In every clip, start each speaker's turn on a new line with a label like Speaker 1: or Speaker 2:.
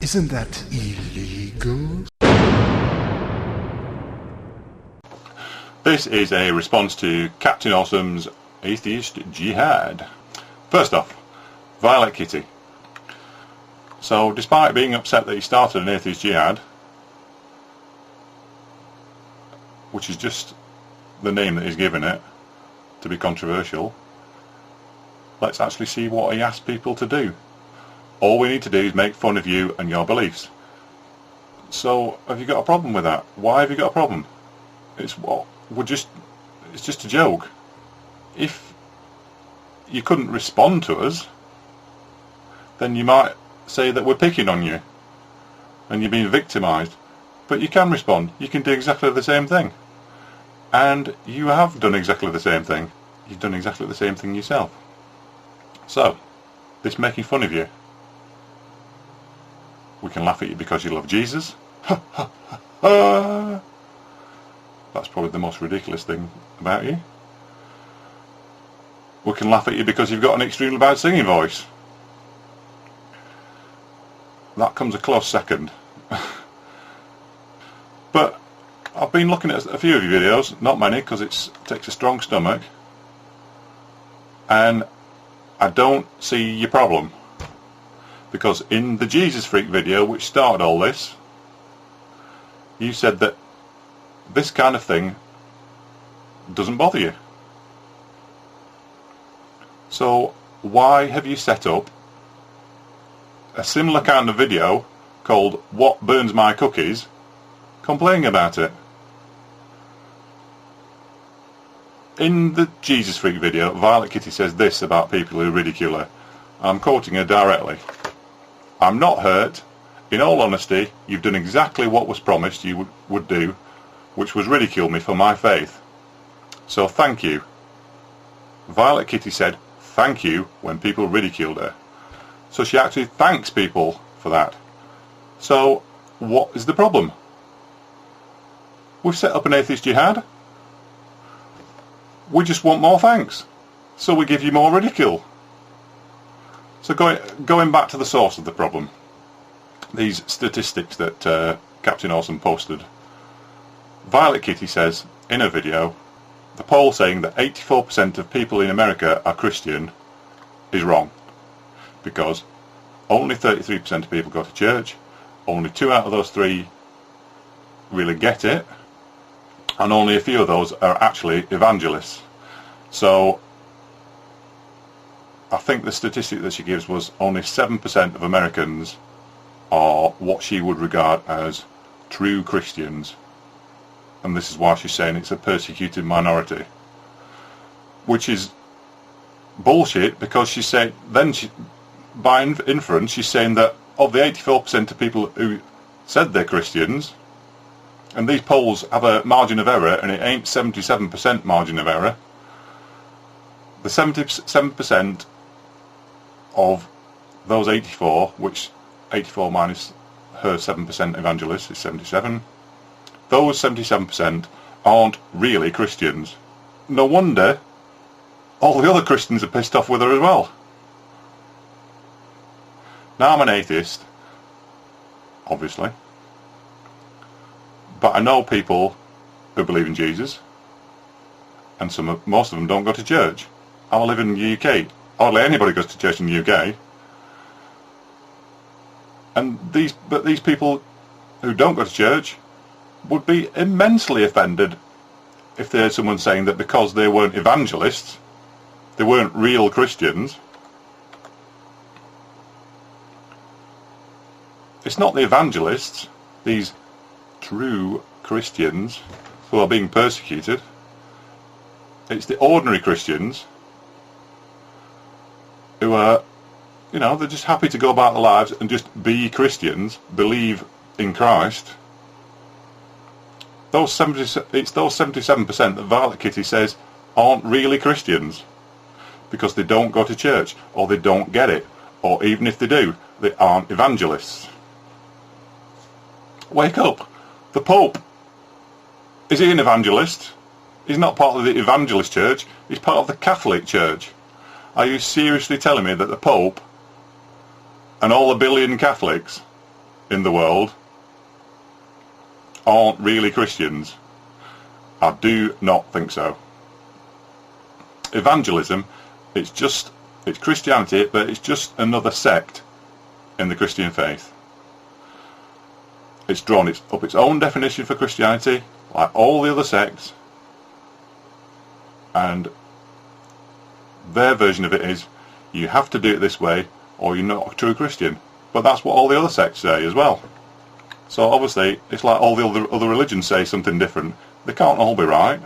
Speaker 1: Isn't that illegal?
Speaker 2: This is a response to Capn Awesome's Atheist Jihad. First off, Violet Kitty. So, despite being upset that he started an Atheist Jihad, which is just the name that he's given it to be controversial, let's actually see what he asked people to do. All we need to do is make fun of you and your beliefs. So, have you got a problem with that? Why have you got a problem? It's just a joke. If you couldn't respond to us, then you might say that we're picking on you and you're being victimised. But you can respond. You can do exactly the same thing. And you have done exactly the same thing. You've done exactly the same thing yourself. So, this making fun of you. We can laugh at you because you love Jesus. That's probably the most ridiculous thing about you. We can laugh at you because you've got an extremely bad singing voice. That comes a close second. But I've been looking at a few of your videos, not many because it takes a strong stomach, and I don't see your problem. Because in the Jesus Freak video, which started all this, you said that this kind of thing doesn't bother you. So why have you set up a similar kind of video called What Burns My Cookies, complaining about it? In the Jesus Freak video, Violet Kitty says this about people who ridicule her. I'm quoting her directly. I'm not hurt. In all honesty, you've done exactly what was promised you would do, which was ridicule me for my faith. So thank you. Violet Kitty said thank you when people ridiculed her. So she actually thanks people for that. So what is the problem? We've set up an Atheist Jihad. We just want more thanks. So we give you more ridicule. So going back to the source of the problem, these statistics that Capn Awesome posted, Violet Kitty says in a video, the poll saying that 84% of people in America are Christian is wrong, because only 33% of people go to church, only 2 out of those 3 really get it, and only a few of those are actually evangelists. So I think the statistic that she gives was only 7% of Americans are what she would regard as true Christians, and this is why she's saying it's a persecuted minority, which is bullshit, because she's saying by inference she's saying that of the 84% of people who said they're Christians, and these polls have a margin of error and it ain't 77% margin of error, the 77% of those 84, which 84 minus her 7% evangelist is 77, those 77% aren't really Christians. No wonder all the other Christians are pissed off with her as well. Now I'm an atheist, obviously, but I know people who believe in Jesus, and most of them don't go to church. I live in the UK. Hardly anybody goes to church in the UK. And these people who don't go to church would be immensely offended if they heard someone saying that because they weren't evangelists, they weren't real Christians. It's not the evangelists, these true Christians, who are being persecuted. It's the ordinary Christians who are, they're just happy to go about their lives and just be Christians, believe in Christ. It's those 77% that Violet Kitty says aren't really Christians, because they don't go to church, or they don't get it, or even if they do, they aren't evangelists. Wake up! The Pope, is he an evangelist? He's not part of the evangelist church, he's part of the Catholic Church. Are you seriously telling me that the Pope and all the billion Catholics in the world aren't really Christians. I do not think so. Evangelism, it's Christianity, but it's just another sect in the Christian faith. It's drawn up its own definition for Christianity, like all the other sects, and their version of it is, you have to do it this way or you're not a true Christian. But that's what all the other sects say as well. So obviously it's like all the other religions say something different. They can't all be right.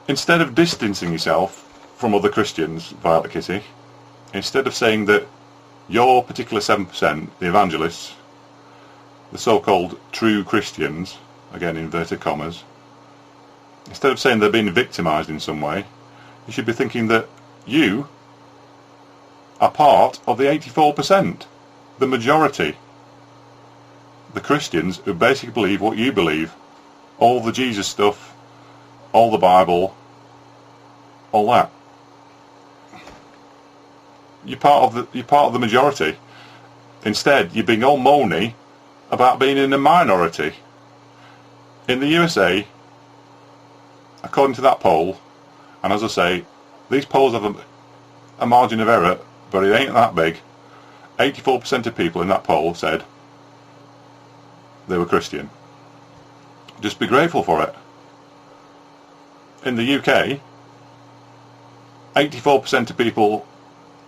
Speaker 2: Instead of distancing yourself from other Christians, Violet Kitty, instead of saying that your particular 7%, the evangelists, the so-called true Christians, again inverted commas, instead of saying they're being victimised in some way, you should be thinking that you are part of the 84%, the majority, the Christians who basically believe what you believe, all the Jesus stuff, all the Bible, all that. You're part of the majority. Instead, you're being all moany about being in a minority. In the USA, according to that poll, and as I say, these polls have a margin of error, but it ain't that big. 84% of people in that poll said they were Christian. Just be grateful for it. In the UK, 84% of people,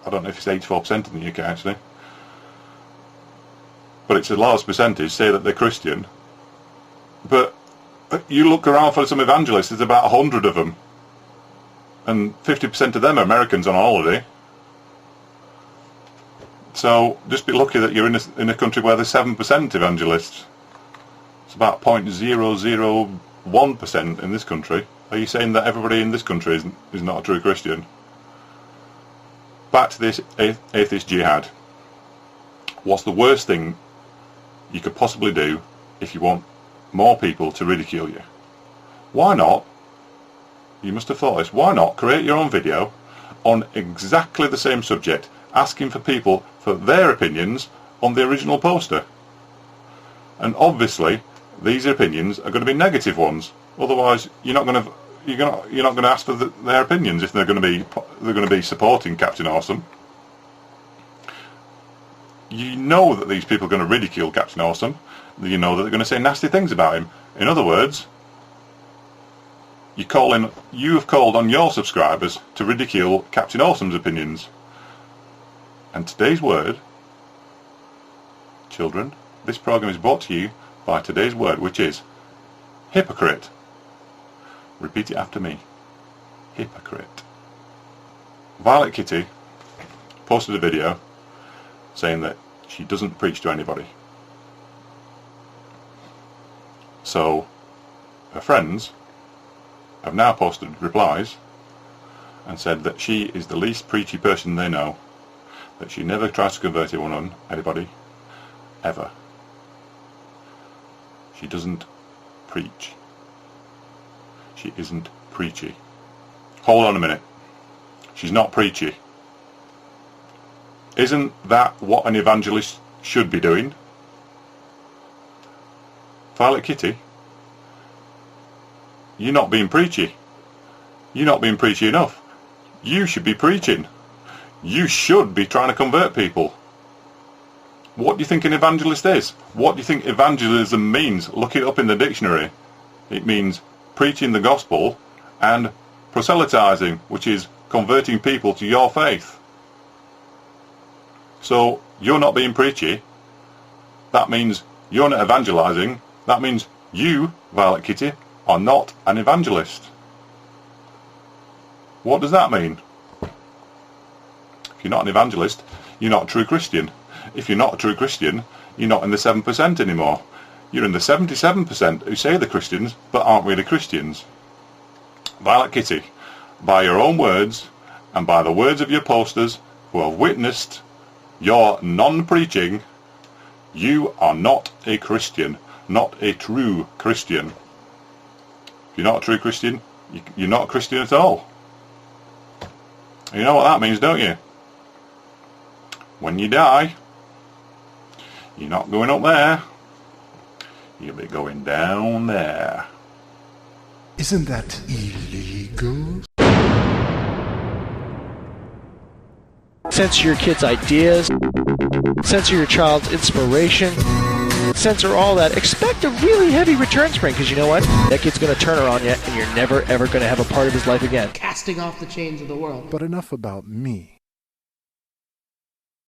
Speaker 2: I don't know if it's 84% in the UK actually, but it's the largest percentage, say that they're Christian. But you look around for some evangelists, there's about 100 of them, and 50% of them are Americans on holiday. So just be lucky that you're in a country where there's 7% evangelists. It's about 0.001% in this country. Are you saying that everybody in this country is not a true Christian? Back to this atheist jihad. What's the worst thing you could possibly do if you want more people to ridicule you? Why not? You must have thought this. Why not create your own video on exactly the same subject, asking for people for their opinions on the original poster? And obviously, these opinions are going to be negative ones. Otherwise, you're not going to ask for their opinions if they're going to be supporting Capn Awesome. You know that these people are going to ridicule Capn Awesome. You know that they're going to say nasty things about him. In other words, you have called on your subscribers to ridicule Capn Awesome's opinions. And today's word, children, this program is brought to you by today's word, which is hypocrite. Repeat it after me. Hypocrite. Violet Kitty posted a video saying that she doesn't preach to anybody. So her friends have now posted replies and said that she is the least preachy person they know, that she never tries to convert anyone on anybody, ever. She doesn't preach. She isn't preachy. Hold on a minute. She's not preachy. Isn't that what an evangelist should be doing? Violet Kitty, you're not being preachy. You're not being preachy enough. You should be preaching. You should be trying to convert people. What do you think an evangelist is? What do you think evangelism means? Look it up in the dictionary. It means preaching the gospel and proselytizing, which is converting people to your faith. So you're not being preachy. That means you're not evangelizing. That means you, Violet Kitty, are not an evangelist. What does that mean? If you're not an evangelist, you're not a true Christian. If you're not a true Christian, you're not in the 7% anymore. You're in the 77% who say they're Christians but aren't really Christians. Violet Kitty, by your own words and by the words of your posters who have witnessed your non-preaching, you are not a Christian, not a true Christian. If you're not a true Christian, you're not a Christian at all. You know what that means, don't you? When you die, You're not going up there. You'll be going down there.
Speaker 1: Isn't that illegal?
Speaker 3: Censor your kids' ideas. Censor your child's inspiration. Censor all that. Expect a really heavy return spring, because you know what? That kid's going to turn her on you, and you're never, ever going to have a part of his life again.
Speaker 4: Casting off the chains of the world.
Speaker 1: But enough about me.